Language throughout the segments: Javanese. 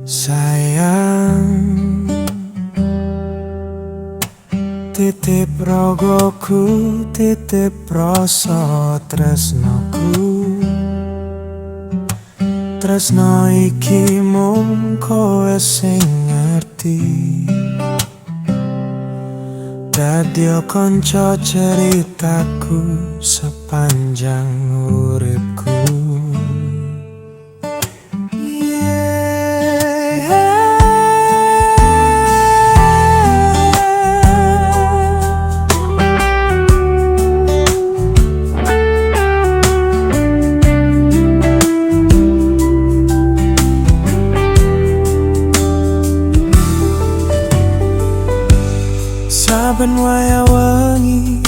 Sayang, titip rogoku, titip rasa tresnoku. Tresno iki mung kowe sing ngerti. Dadi kanca ceritaku sepanjang uripku. Saben waya wengi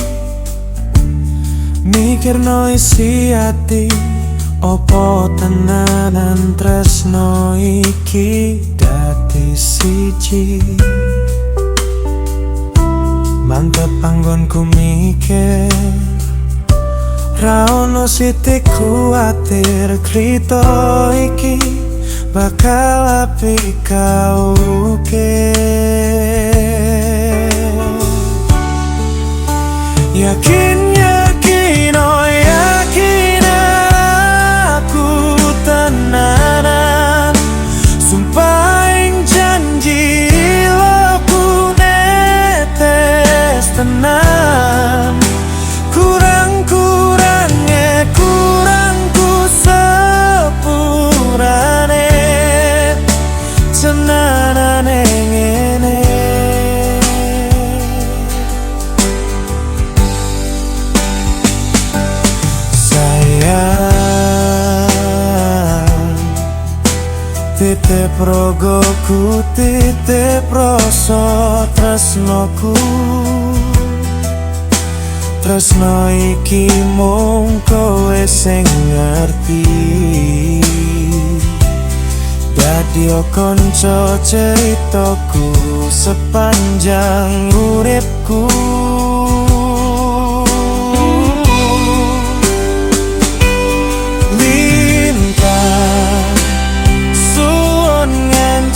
mikirno isi ati, opo tenanan tresno iki dadi siji. Mantep panggonku mikir, ra ono sithik kuwatir, krita iki bakal apik kauke. Yakin, yakin, oh yakin aku tenanan. Sumpah ing janji loku netes tenan. Kurang-kurangnya kurangku sepurane tenanane ngene. Titip rogoku, titip rasa tresnoku. Tresno iki mung kowe sing ngerti. Dadi kanca ceritaku sepanjang uripku.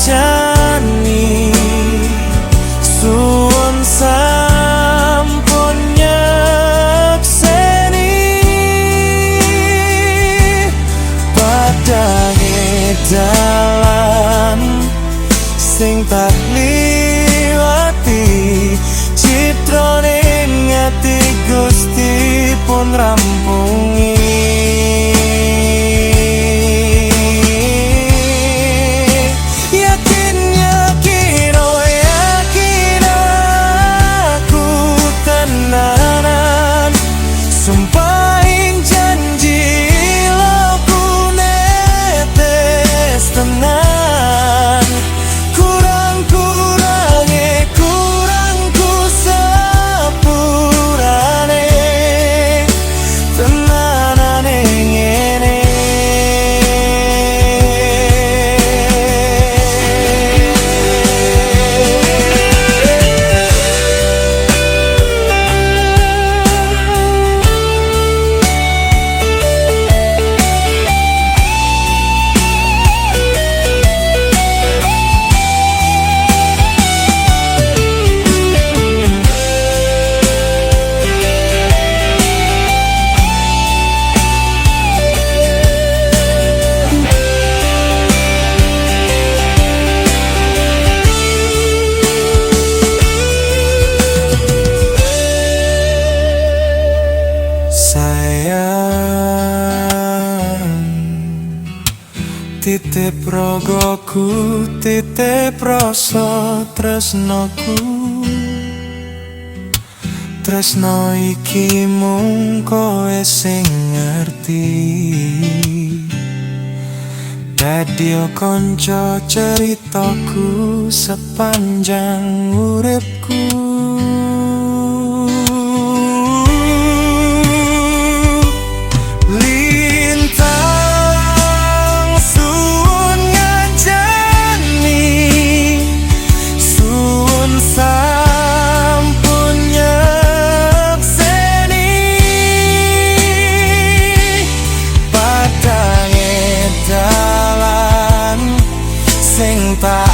Jani suwun sampun nyekseni padange dalan sing tak liwati. Citrane ngati Gusti pun rampungi. Sumpah ing janji loku netes tenan. Kurang-kurangnya kurangku sepurane tenanane ngene. Titip rogoku, titip rasa tresnoku. Tresno iki mung kowe sing ngerti. Dadi kanca ceritaku sepanjang uripku. sing tak